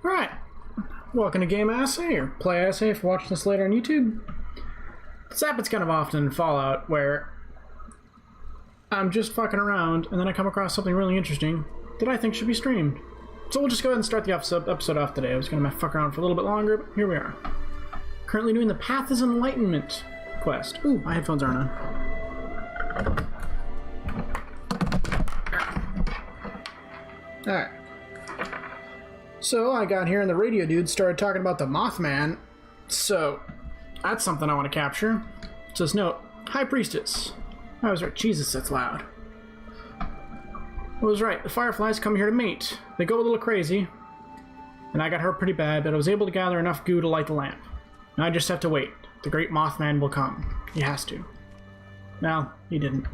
Alright, welcome to Game Assay, or Play Assay if you're watching this later on YouTube. This happens kind of often in Fallout, where I'm just fucking around, and then I come across something really interesting that I think should be streamed. So we'll just go ahead and start the episode off today. I was going to fuck around for a little bit longer, but here we are. Currently doing the Path is Enlightenment quest. Ooh, my headphones aren't on. Alright. So I got here and the radio dude started talking about the Mothman. So that's something I want to capture. It says, note, High Priestess. I was right. Jesus, that's loud. I was right. The Fireflies come here to mate. They go a little crazy. And I got hurt pretty bad, but I was able to gather enough goo to light the lamp. Now I just have to wait. The great Mothman will come. He has to. No, he didn't.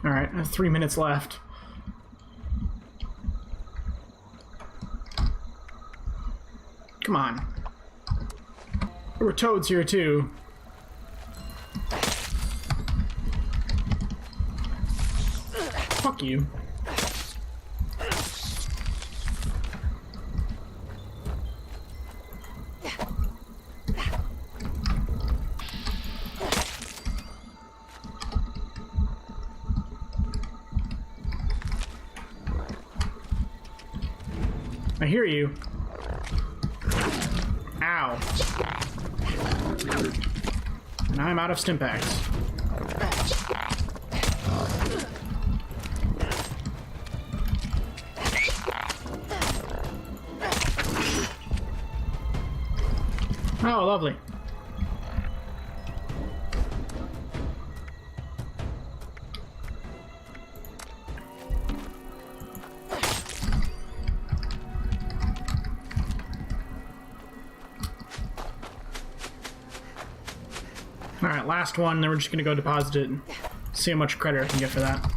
Alright, I have 3 minutes left. Come on. There were toads here too. Fuck you. I hear you. Ow. And I'm out of stimpaks. Oh, lovely. Alright, last one, then we're just gonna go deposit it and see how much credit I can get for that.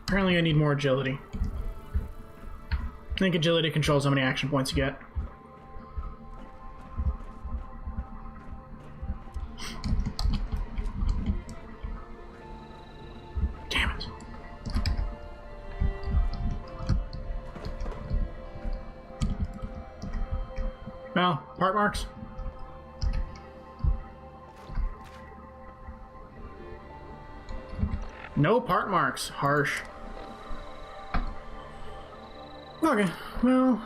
Apparently I need more agility. I think agility controls how many action points you get. Damn it. Well, part marks. No part marks. Harsh. Okay, well,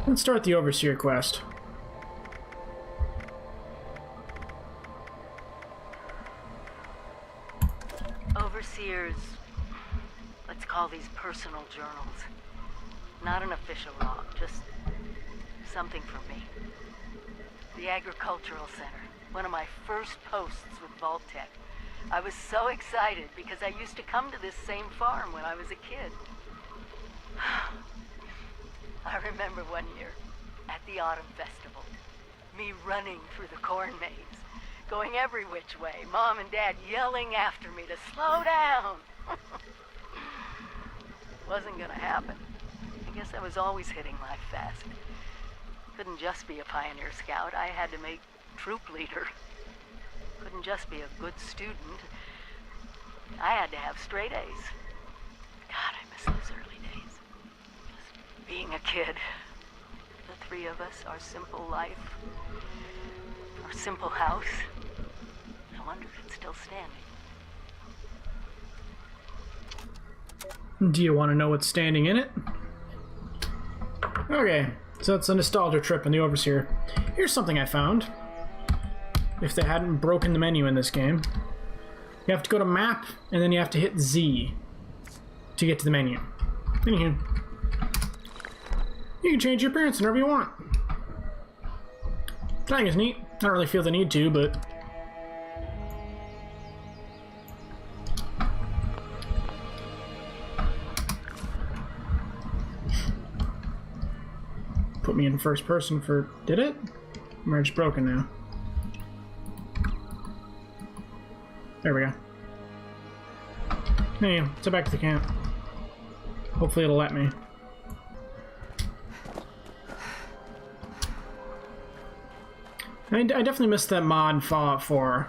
let's start the Overseer quest. Overseers, let's call these personal journals. Not an official log, just something for me. The Agricultural Center, one of my first posts with Vault-Tec. I was so excited because I used to come to this same farm when I was a kid. I remember one year at the Autumn Festival, me running through the corn maze, going every which way, Mom and Dad yelling after me to slow down. Wasn't gonna happen. I guess I was always hitting life fast. Couldn't just be a pioneer scout, I had to make troop leader. Couldn't just be a good student. I had to have straight A's. God, I miss those early days. Just being a kid. The three of us, our simple life, our simple house. I wonder if it's still standing. Do you want to know what's standing in it? Okay, so it's a nostalgia trip in the Overseer. Here's something I found. If they hadn't broken the menu in this game. You have to go to map, and then you have to hit Z to get to the menu. Anywho, you can change your appearance whenever you want. I think it's neat. I don't really feel the need to, but... Put me in first person for... Did it? Or am I just broken now? There we go. Hey, let's head back to the camp. Hopefully it'll let me. I definitely missed that mod in Fallout 4.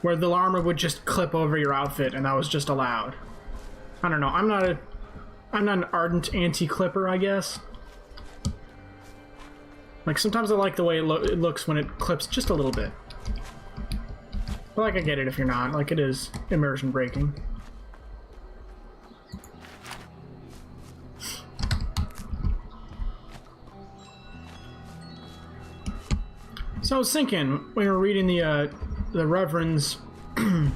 where the armor would just clip over your outfit, and that was just allowed. I don't know. I'm not an ardent anti-clipper, I guess. Like, sometimes I like the way it looks when it clips just a little bit. But, like, I get it if you're not. Like, it is immersion breaking. So I was thinking, when we were reading the Reverend's... oh,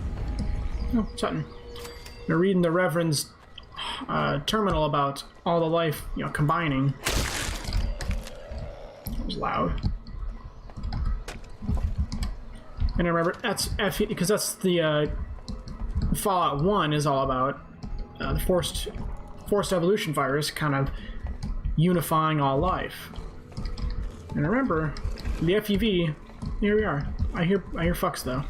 Sutton. We were reading the Reverend's terminal about all the life, you know, combining. It was loud. And I remember, that's FE, because that's the Fallout 1 is all about the forced evolution virus kind of unifying all life. And I remember... the FEV, here we are. I hear fucks though.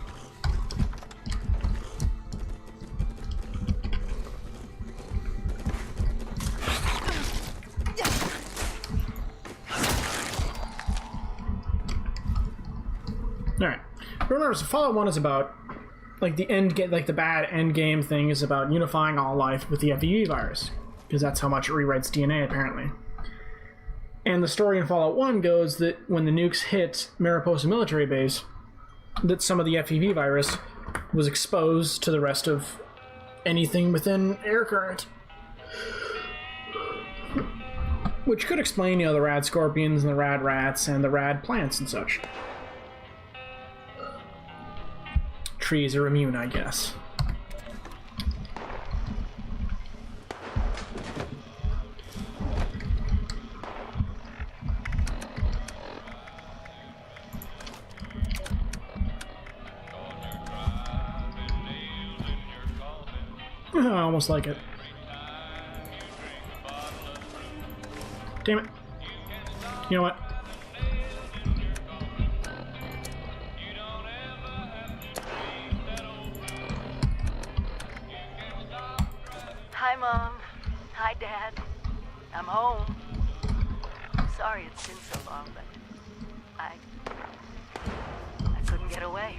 Alright. Remember, so Fallout 1 is about like the the bad end game thing is about unifying all life with the FEV virus. Because that's how much it rewrites DNA apparently. And the story in Fallout 1 goes that when the nukes hit Mariposa military base, that some of the FEV virus was exposed to the rest of anything within air current. Which could explain, you know, the rad scorpions and the rad rats and the rad plants and such. Trees are immune, I guess. I almost like it. Damn it. You know what? Hi, Mom. Hi, Dad. I'm home. Sorry it's been so long, but I couldn't get away.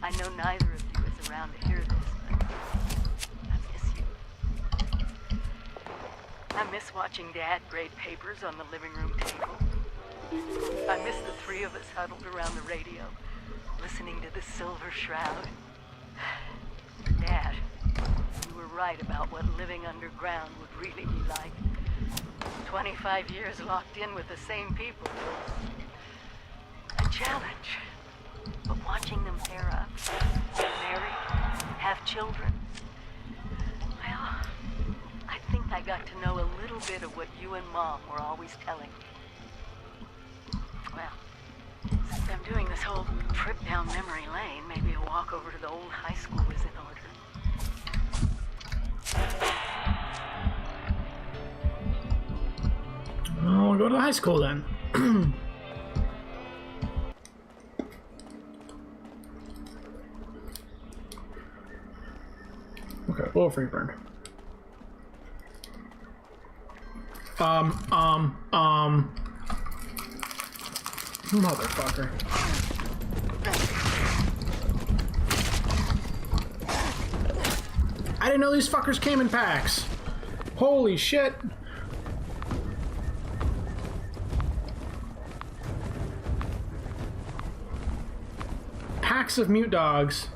I know neither of you is around to hear this. I miss watching Dad grade papers on the living room table. I miss the three of us huddled around the radio, listening to the Silver Shroud. Dad, you were right about what living underground would really be like. 25 years locked in with the same people was a challenge. But watching them pair up, get married, have children, well, I think I got to know a little bit of what you and Mom were always telling me. Well, since I'm doing this whole trip down memory lane, maybe a walk over to the old high school is in order. Well, we'll go to the high school then. Okay, little free burn. Motherfucker. I didn't know these fuckers came in packs. Holy shit. Packs of mute dogs,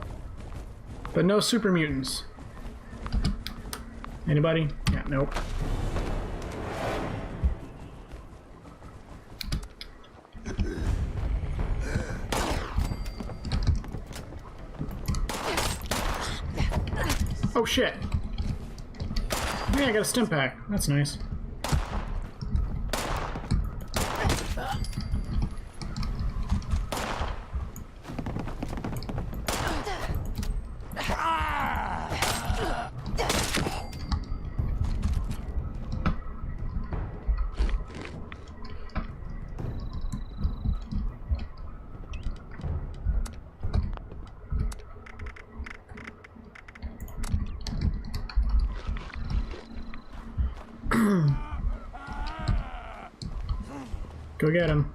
but no super mutants. Anybody? Yeah, nope. Oh shit. Yeah, I got a stim pack. That's nice. Go get him.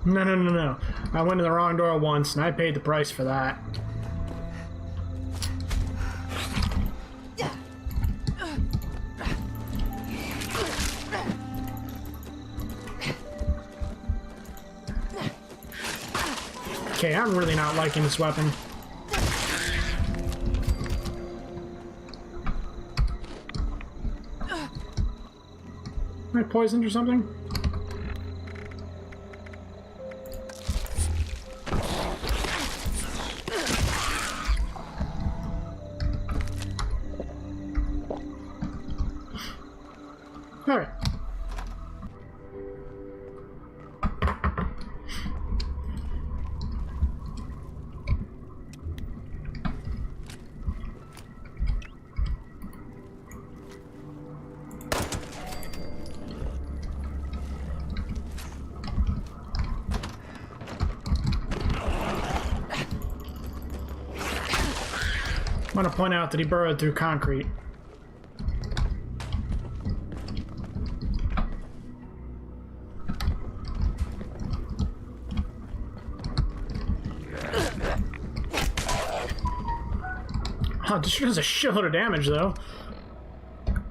No, no, no, no. I went in the wrong door once, and I paid the price for that. Okay, I'm really not liking this weapon. Am I poisoned or something? Alright. I want to point out that he burrowed through concrete. Oh, this sure does a shitload of damage, though.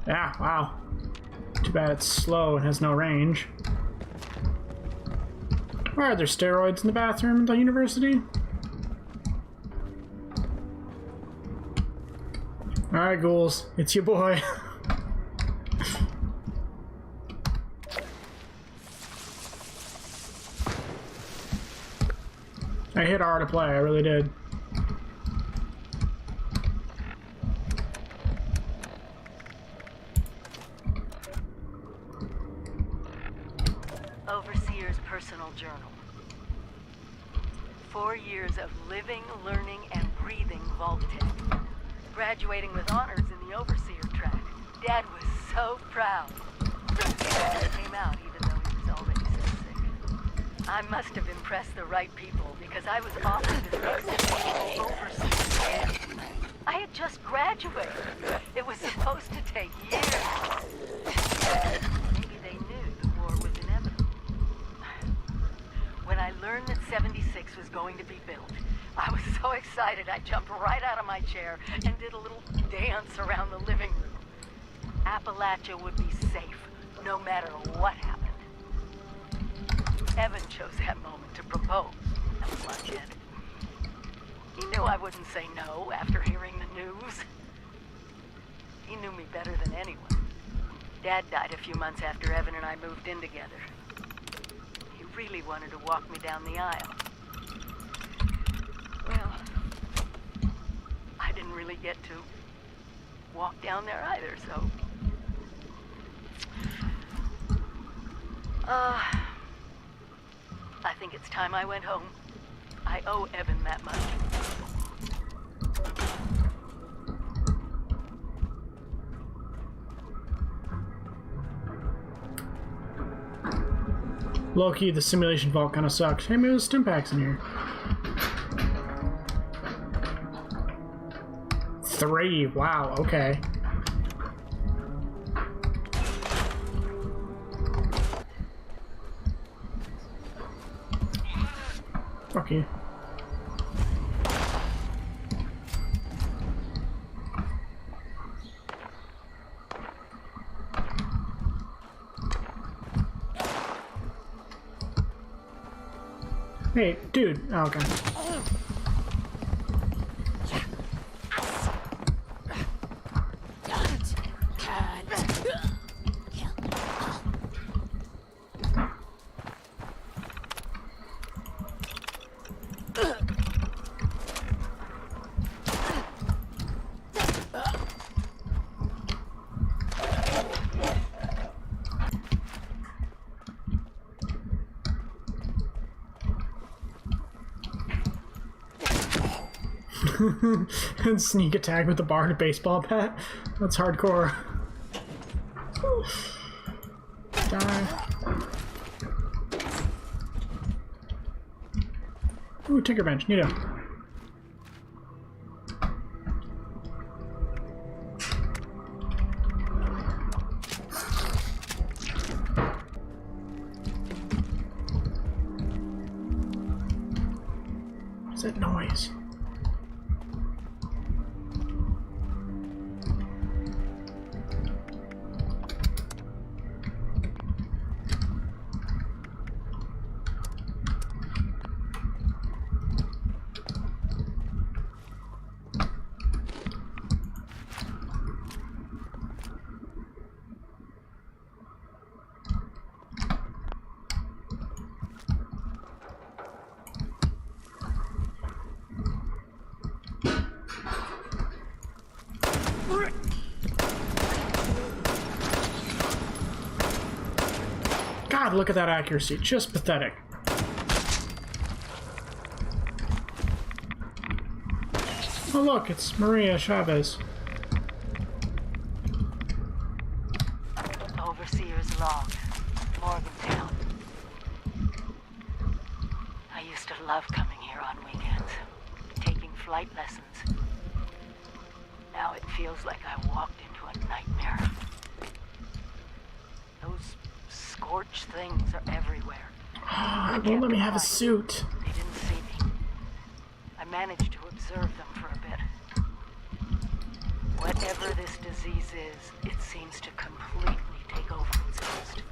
Yeah, wow. Too bad it's slow and has no range. Why are there steroids in the bathroom at the university? Alright, ghouls. It's your boy. I hit R to play, I really did. Overseer's personal journal. 4 years of living, learning, and breathing vault tech. Graduating with honors in the overseer track. Dad was so proud. Dad came out even though he was already so sick. I must have impressed the right people because I was offered this overseer. I had just graduated. It was supposed to take years. Maybe they knew the war was inevitable. When I learned that 76 was going to be built, I was so excited I jumped right out of my chair and did a little dance around the living room. Appalachia would be safe, no matter what happened. Evan chose that moment to propose. That was like it. He knew I wouldn't say no after hearing the news. He knew me better than anyone. Dad died a few months after Evan and I moved in together. He really wanted to walk me down the aisle. Well, I didn't really get to walk down there either, so... I think it's time I went home. I owe Evan that much. Low-key, the simulation vault kind of sucks. Hey, maybe there's stim packs in here. 3. Wow, okay. Fuck you. Hey, dude. Oh, okay. And sneak attack with the bar and baseball bat. That's hardcore. Die. Ooh, tinker bench. Neato. What's that noise? God, look at that accuracy. Just pathetic. Oh look, it's Maria Chavez. Overseer's log, Morgantown. I used to love coming here on weekends, taking flight lessons. Now it feels like I walked into a nightmare. Those scorched things are everywhere. It won't let me have a suit. They didn't see me. I managed to observe them for a bit. Whatever this disease is, it seems to completely take over its host.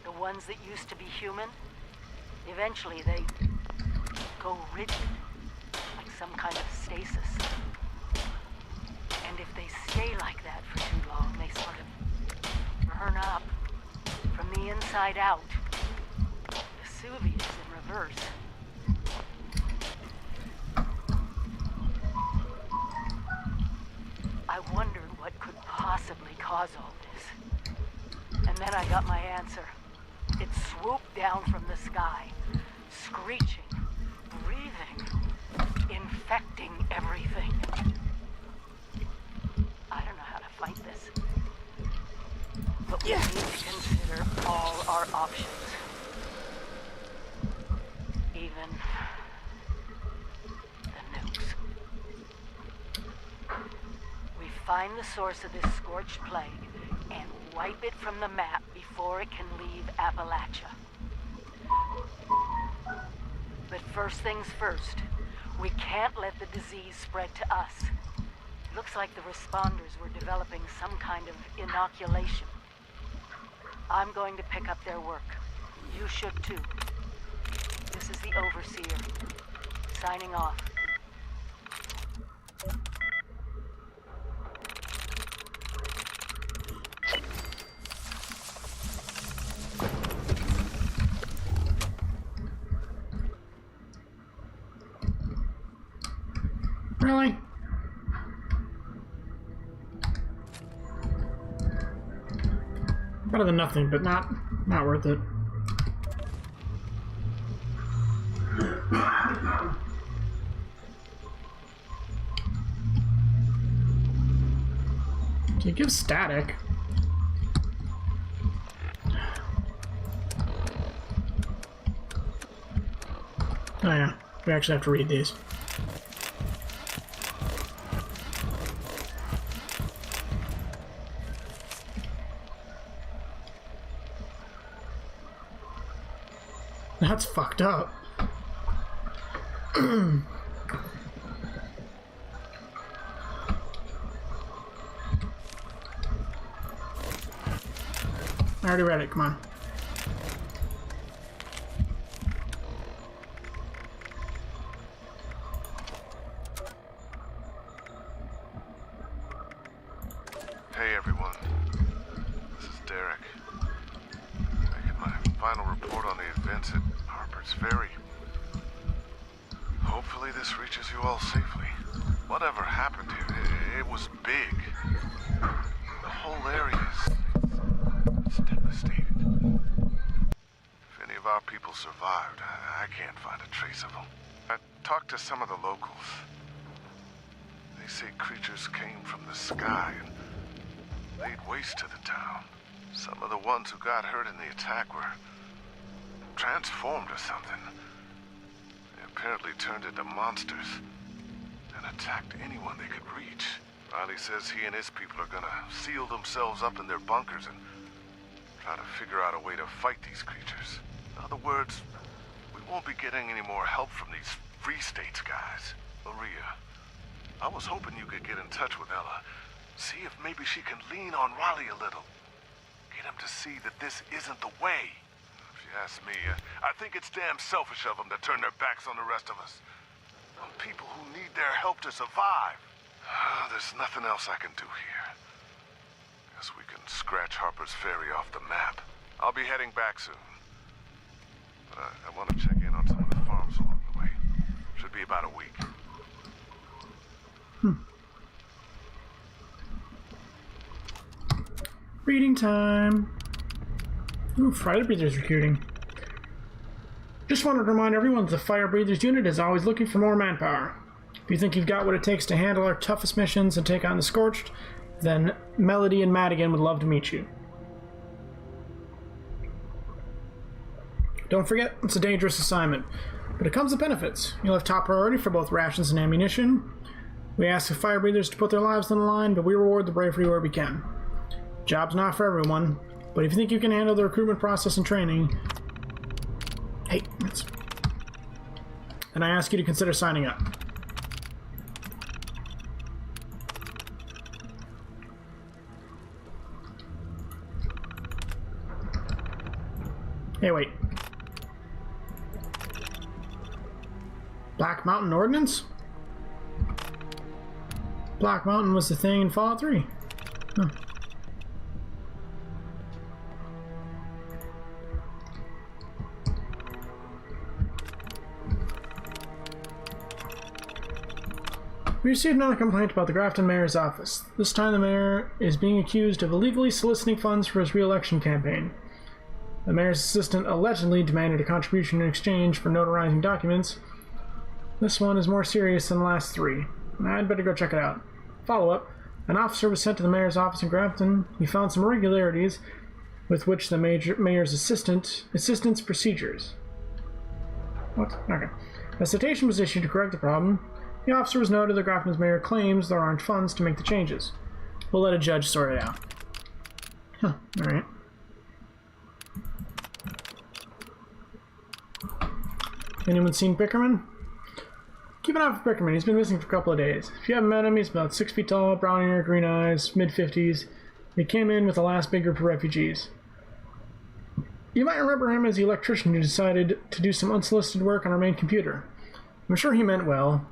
The ones that used to be human, eventually they go rigid, like some kind of stasis. And if they stay like that for too long, they sort of burn up from the inside out. Vesuvius in reverse. I wondered what could possibly cause all this. And then I got my answer. It swooped down from the sky, screeching, breathing, infecting everything. I don't know how to fight this. But we need to consider all our options. Even the nukes. We find the source of this scorched plague and wipe it from the map before it can leave Appalachia. But first things first, we can't let the disease spread to us. It looks like the responders were developing some kind of inoculation. I'm going to pick up their work. You should too. This is the Overseer, signing off. Really? Better than nothing, but not worth it. Can you give static? Oh yeah, we actually have to read these. That's fucked up. I already read it, come on. Hey everyone, this is Derek. Making my final report on the events at Harper's Ferry. Hopefully this reaches you all safely. Whatever happened here, it was big. The whole area is devastated. If any of our people survived, I can't find a trace of them. I talked to some of the locals. They say creatures came from the sky and laid waste to the town. Some of the ones who got hurt in the attack were transformed or something. They apparently turned into monsters and attacked anyone they could reach. Riley says he and his people are gonna seal themselves up in their bunkers and try to figure out a way to fight these creatures. In other words, we won't be getting any more help from these Free States guys. Maria, I was hoping you could get in touch with Ella. See if maybe she can lean on Wally a little. Get him to see that this isn't the way. If you ask me, I think it's damn selfish of them to turn their backs on the rest of us. On people who need their help to survive. There's nothing else I can do here. Guess we can scratch Harper's Ferry off the map. I'll be heading back soon. But I want to check in on some of the farms along the way. Should be about a week. Reading time. Ooh, Fire Breathers recruiting. Just wanted to remind everyone that the Fire Breathers unit is always looking for more manpower. If you think you've got what it takes to handle our toughest missions and take on the Scorched, then Melody and Madigan would love to meet you. Don't forget, it's a dangerous assignment, but it comes with benefits. You'll have top priority for both rations and ammunition. We ask the Fire Breathers to put their lives on the line, but we reward the bravery where we can. Job's not for everyone, but if you think you can handle the recruitment process and training, hey, then I ask you to consider signing up. Hey, wait. Black Mountain Ordnance? Black Mountain was the thing in Fallout 3. Huh. We received another complaint about the Grafton Mayor's office. This time the mayor is being accused of illegally soliciting funds for his re-election campaign. The mayor's assistant allegedly demanded a contribution in exchange for notarizing documents. This one is more serious than the last three. I'd better go check it out. Follow-up. An officer was sent to the mayor's office in Grafton. He found some irregularities with which the mayor's assistant's procedures. What? Okay. A citation was issued to correct the problem. The officer was noted that Grafton's mayor claims there aren't funds to make the changes. We'll let a judge sort it out. Huh, alright. Anyone seen Bickerman? Keep an eye for Bickerman. He's been missing for a couple of days. If you haven't met him, he's about 6 feet tall, brown hair, green eyes, mid-50s. He came in with the last big group of refugees. You might remember him as the electrician who decided to do some unsolicited work on our main computer. I'm sure he meant well,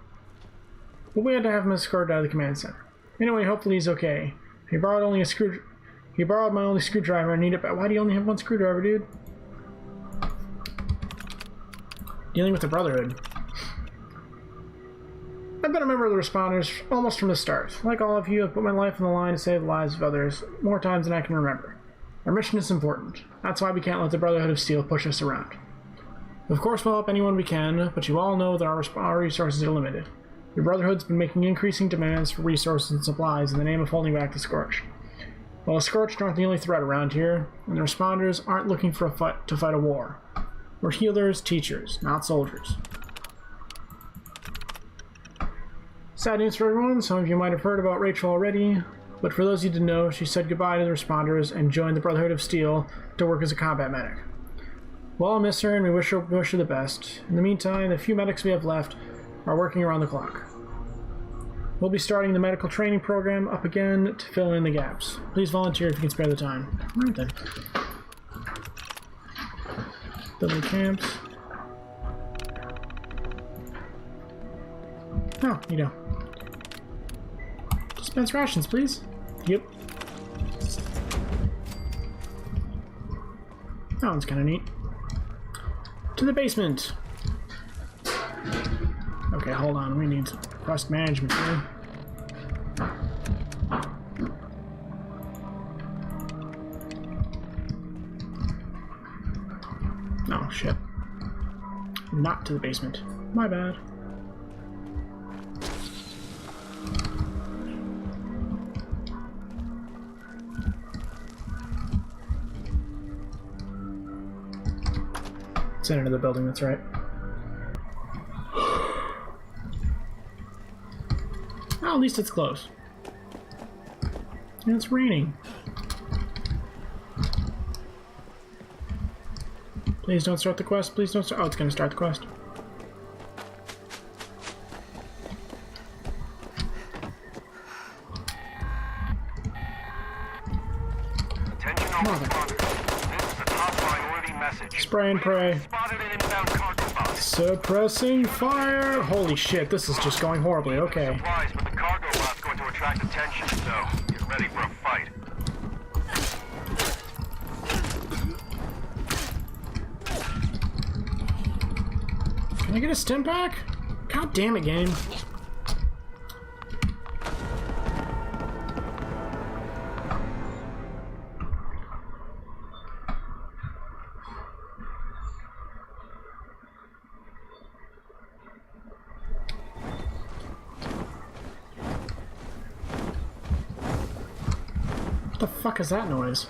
but we had to have him escorted out of the command center. Anyway, hopefully he's okay. He borrowed my only screwdriver. I need it, but why do you only have one screwdriver, dude? Dealing with the Brotherhood. I've been a member of the Responders almost from the start. Like all of you, I've put my life on the line to save the lives of others more times than I can remember. Our mission is important. That's why we can't let the Brotherhood of Steel push us around. Of course, we'll help anyone we can, but you all know that our resources are limited. Your Brotherhood's been making increasing demands for resources and supplies in the name of holding back the Scorched. Well, the Scorched aren't the only threat around here, and the Responders aren't looking for to fight a war. We're healers, teachers, not soldiers. Sad news for everyone. Some of you might have heard about Rachel already, but for those you didn't know, she said goodbye to the Responders and joined the Brotherhood of Steel to work as a combat medic. We'll all miss her, and we wish her the best. In the meantime, the few medics we have left are working around the clock. We'll be starting the medical training program up again to fill in the gaps. Please volunteer if you can spare the time. Alright then. Double camps. Oh, you know. Dispense rations, please. Yep. That one's kind of neat. To the basement. Okay, hold on. We need quest management here. Oh, shit. Not to the basement. My bad. It's in another building, that's right. Well, at least it's close. And it's raining. Please don't start the quest. Please don't start. Oh, it's going to start the quest. Attention all responders. This is a top priority message. Spray and pray. Spotted an inbound cargo bus. Suppressing fire. Holy shit, this is just going horribly. Okay. Supplies, but the cargo bus going to attract attention, so get ready for a fight. Can I get a stim pack? God damn it, game. What the fuck is that noise?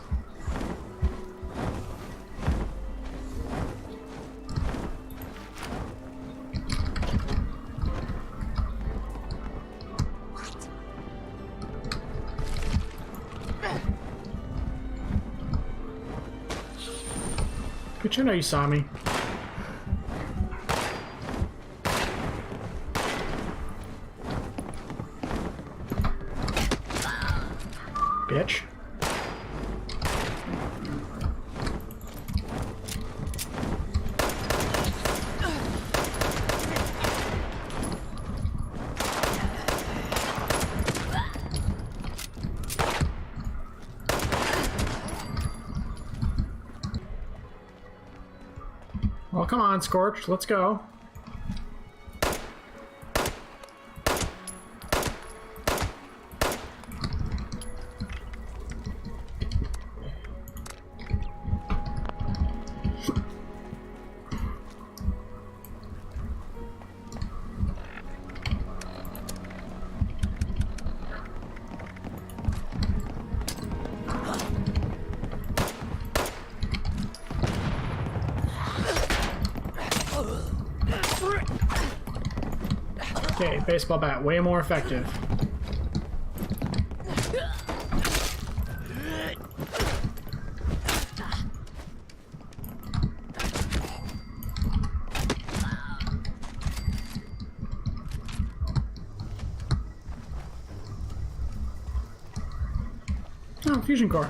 Good to know you saw me. Bitch. Well, come on, Scorched, let's go. Okay, baseball bat, way more effective. Oh, fusion core.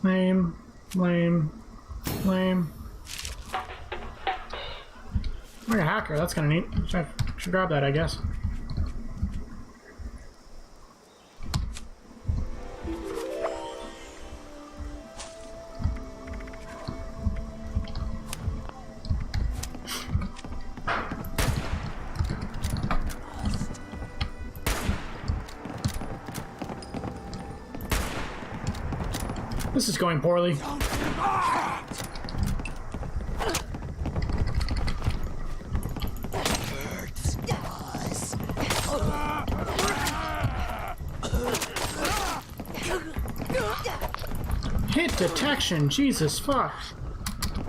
Lame, lame, lame. Like a hacker, that's kind of neat. Should grab that, I guess. This is going poorly. Hit detection, Jesus fuck.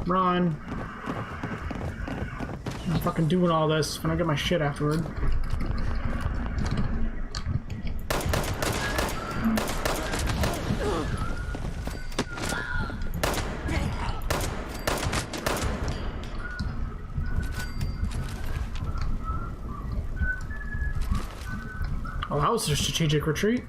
Run. I'm fucking doing all this when I get my shit afterward. Oh, that was a strategic retreat.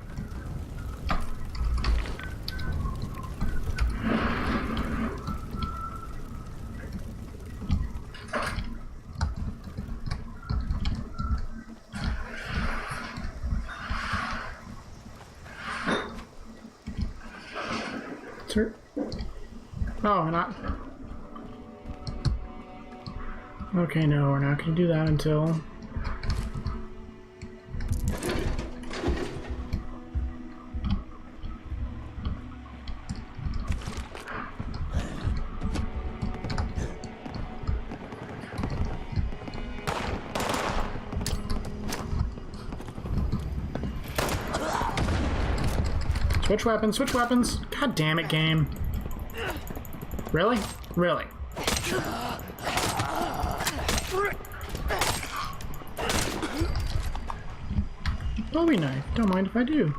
Sir? Oh, not. Okay, no, we're not going to do that until... Switch weapons, switch weapons! God damn it, game. Really? Really? Bowie knife. Don't mind if I do.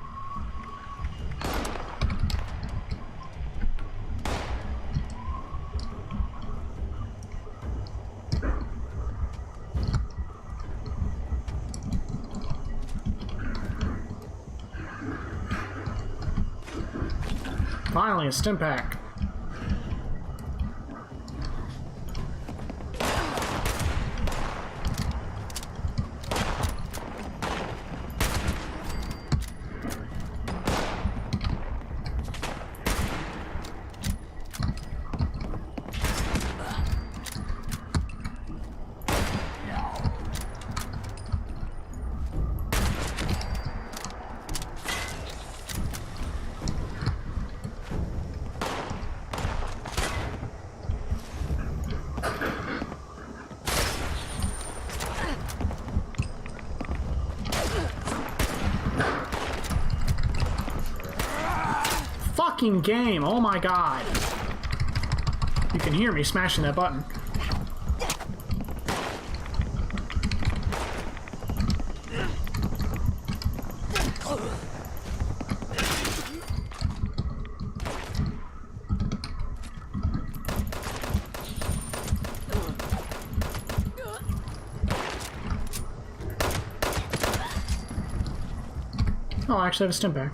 Finally, a stim pack. Fucking game, oh my god. You can hear me smashing that button. Oh, I actually have a stim pack.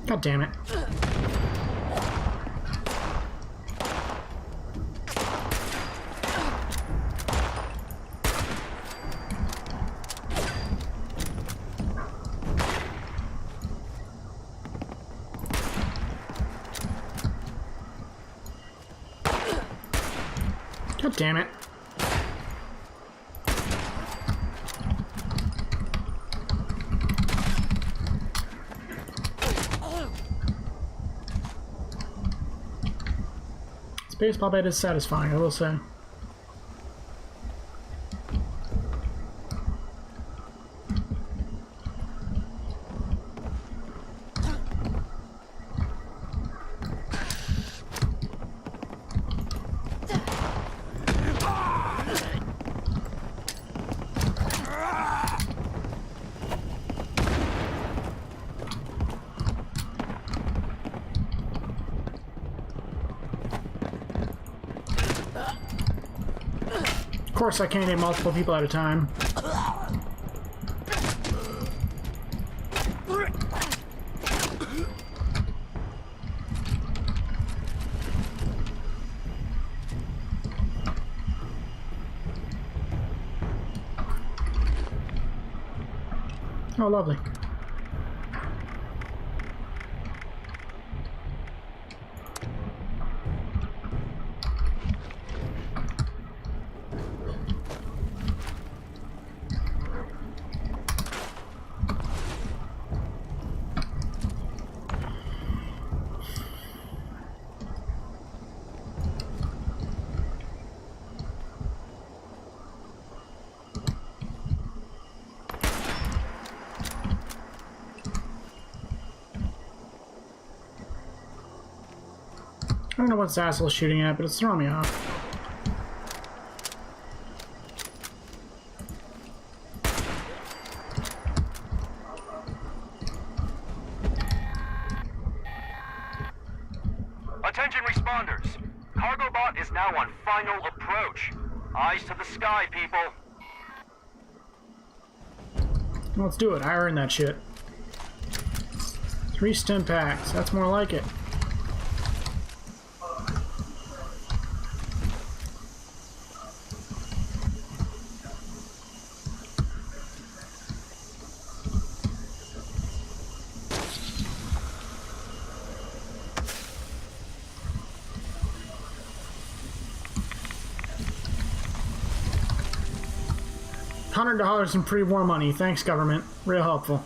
God damn it. God damn it. Baseball bat is satisfying, I will say. Of course, I can't hit multiple people at a time. Oh, lovely. I don't know what Zassel's shooting at, but it's throwing me off. Attention responders. Cargo bot is now on final approach. Eyes to the sky, people. Let's do it. I earned that shit. 3 stim packs. That's more like it. $100 in pre-war money. Thanks, government. Real helpful.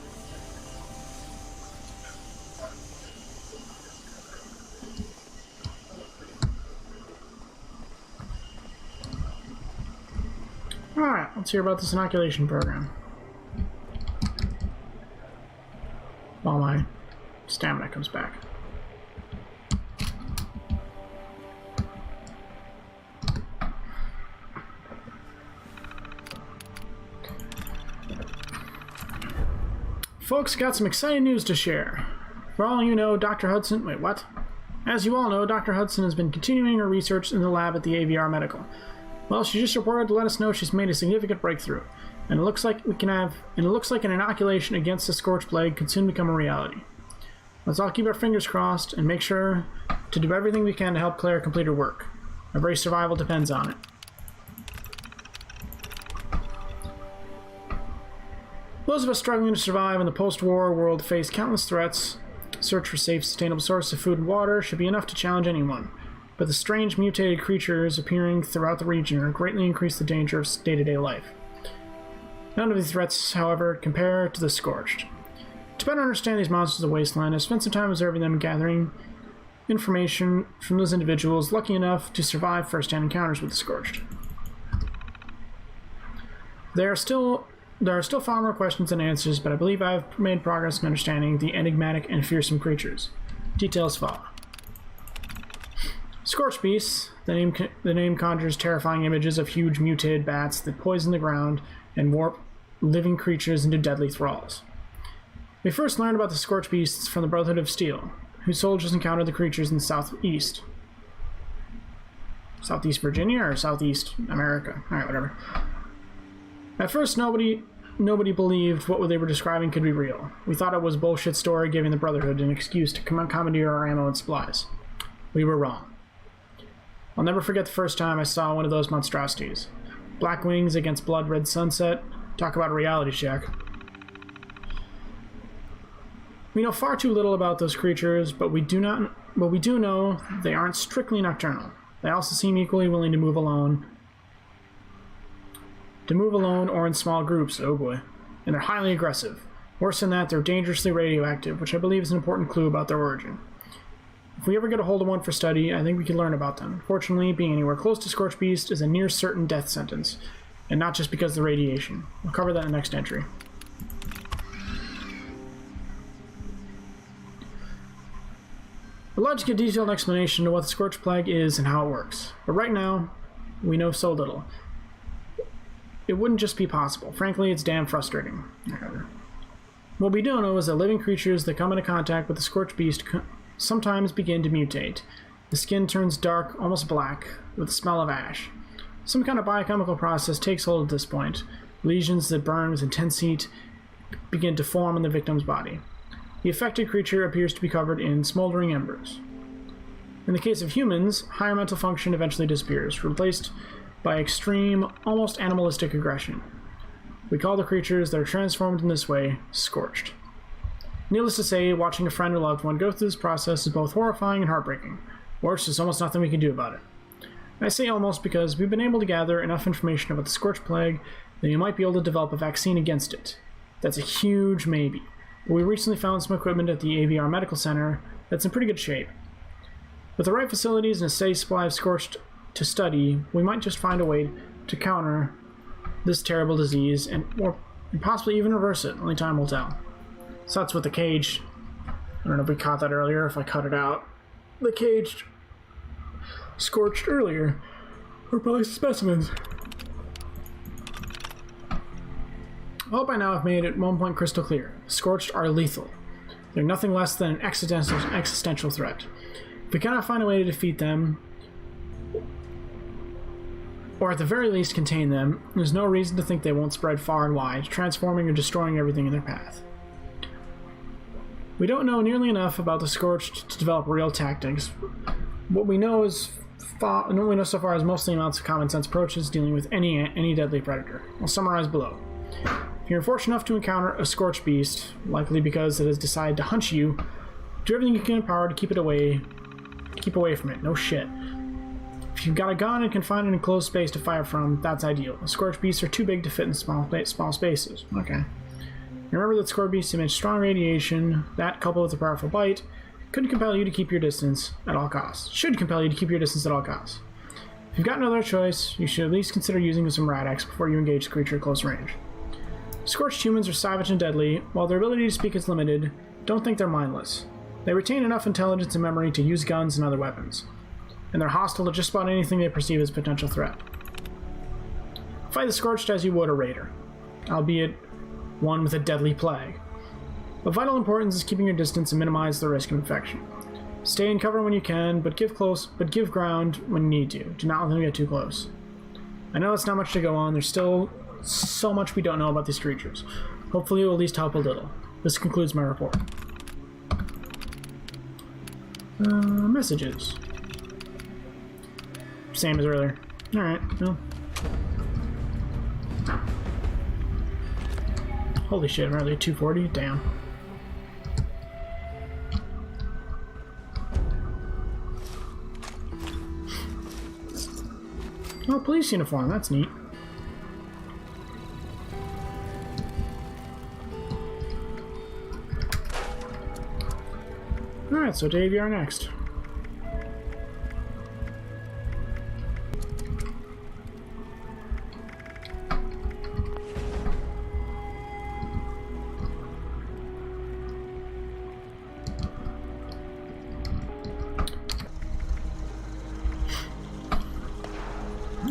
Alright, let's hear about this inoculation program. While my stamina comes back. Folks, got some exciting news to share. For all you know, Dr. Hudson... Wait, what? As you all know, Dr. Hudson has been continuing her research in the lab at the AVR Medical. Well, she just reported to let us know she's made a significant breakthrough, and it looks like an inoculation against the Scorched plague could soon become a reality. Let's all keep our fingers crossed and make sure to do everything we can to help Claire complete her work. Our very survival depends on it. Those of us struggling to survive in the post-war world face countless threats. Search for safe, sustainable sources of food and water should be enough to challenge anyone. But the strange mutated creatures appearing throughout the region greatly increase the danger of day-to-day life. None of these threats, however, compare to the Scorched. To better understand these monsters of the wasteland, I've spent some time observing them, gathering information from those individuals lucky enough to survive first-hand encounters with the Scorched. There are still far more questions than answers, but I believe I've made progress in understanding the enigmatic and fearsome creatures. Details follow. Scorched beasts. The name conjures terrifying images of huge mutated bats that poison the ground and warp living creatures into deadly thralls. We first learned about the Scorched beasts from the Brotherhood of Steel, whose soldiers encountered the creatures in the southeast. Southeast Virginia or Southeast America? Alright, whatever. At first, nobody believed what they were describing could be real. We thought it was a bullshit story giving the Brotherhood an excuse to commandeer our ammo and supplies. We were wrong. I'll never forget the first time I saw one of those monstrosities. Black wings against blood-red sunset. Talk about a reality check. We know far too little about those creatures, but we do know they aren't strictly nocturnal. They also seem equally willing to move alone. Or in small groups, oh boy. And they're highly aggressive. Worse than that, they're dangerously radioactive, which I believe is an important clue about their origin. If we ever get a hold of one for study, I think we can learn about them. Unfortunately, being anywhere close to Scorched Beast is a near certain death sentence, and not just because of the radiation. We'll cover that in the next entry. I'd love to give a detailed explanation to what the Scorched Plague is and how it works, but right now, we know so little. It wouldn't just be possible. Frankly, it's damn frustrating. What we do know is that living creatures that come into contact with the Scorched Beast sometimes begin to mutate. The skin turns dark, almost black, with the smell of ash. Some kind of biochemical process takes hold at this point. Lesions that burn with intense heat begin to form in the victim's body. The affected creature appears to be covered in smoldering embers. In the case of humans, higher mental function eventually disappears, replaced by extreme, almost animalistic aggression. We call the creatures that are transformed in this way Scorched. Needless to say, watching a friend or loved one go through this process is both horrifying and heartbreaking. Worse, there's almost nothing we can do about it. I say almost because we've been able to gather enough information about the Scorched Plague that we might be able to develop a vaccine against it. That's a huge maybe, but we recently found some equipment at the AVR Medical Center that's in pretty good shape. With the right facilities and a safe supply of Scorched to study, we might just find a way to counter this terrible disease and possibly even reverse it. Only time will tell. So that's with the cage. I don't know if we caught that earlier, if I cut it out. The caged Scorched earlier were probably specimens. I hope by now I've made it at one point crystal clear. Scorched are lethal. They're nothing less than an existential threat. If we cannot find a way to defeat them, or at the very least contain them, there's no reason to think they won't spread far and wide, transforming or destroying everything in their path. We don't know nearly enough about the Scorched to develop real tactics. What we know so far is mostly amounts of common sense approaches dealing with any deadly predator. I'll summarize below. If you're fortunate enough to encounter a Scorched beast, likely because it has decided to hunt you, do everything you can in power to keep away from it. No shit. If If you've got a gun and can find an enclosed space to fire from, that's ideal. The Scorched beasts are too big to fit in small spaces. Okay. Remember that Scorched beasts emit strong radiation. That, coupled with a powerful bite, could compel you to keep your distance at all costs. Should compel you to keep your distance at all costs. If you've got no other choice, you should at least consider using some Rad-X before you engage the creature at close range. Scorched humans are savage and deadly. While their ability to speak is limited, don't think they're mindless. They retain enough intelligence and memory to use guns and other weapons, and they're hostile to just about anything they perceive as a potential threat. Fight the Scorched as you would a raider, albeit one with a deadly plague. Of vital importance is keeping your distance and minimize the risk of infection. Stay in cover when you can, but give ground when you need to. Do not let them get too close. I know it's not much to go on. There's still so much we don't know about these creatures. Hopefully it will at least help a little. This concludes my report. Messages. Same as earlier. Alright, well. Holy shit, I'm already at 240? Damn. Oh, police uniform, that's neat. Alright, so Dave, you are next.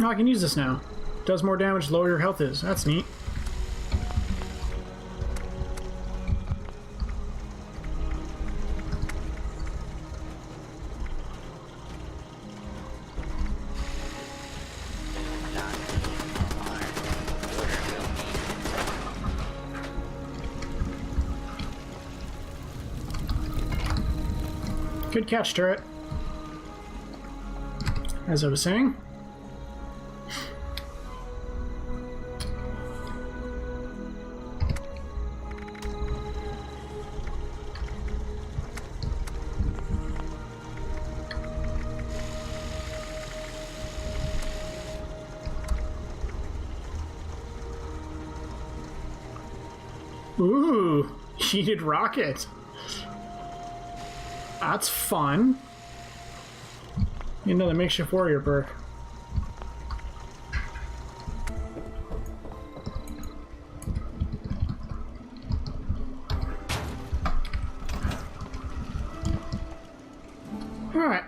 Oh, I can use this now. Does more damage the lower your health is. That's neat. Good catch, turret. As I was saying. Ooh, heated rocket. That's fun. Another makeshift warrior perk. Alright.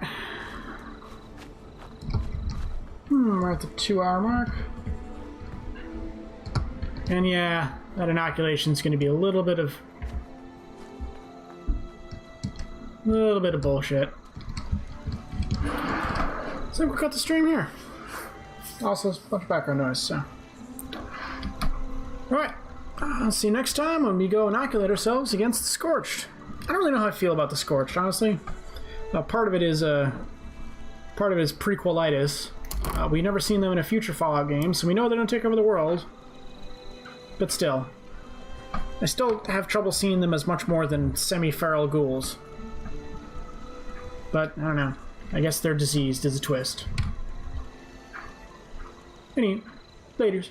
We're at the 2-hour mark. And yeah, that inoculation is going to be a little bit of bullshit. So we'll cut the stream here. Also, a bunch of background noise, so. Alright, I'll see you next time when we go inoculate ourselves against the Scorched. I don't really know how I feel about the Scorched, honestly. Part of it is prequelitis. We've never seen them in a future Fallout game, so we know they don't take over the world. But still, I still have trouble seeing them as much more than semi-feral ghouls. But, I don't know. I guess they're diseased is a twist. Laters.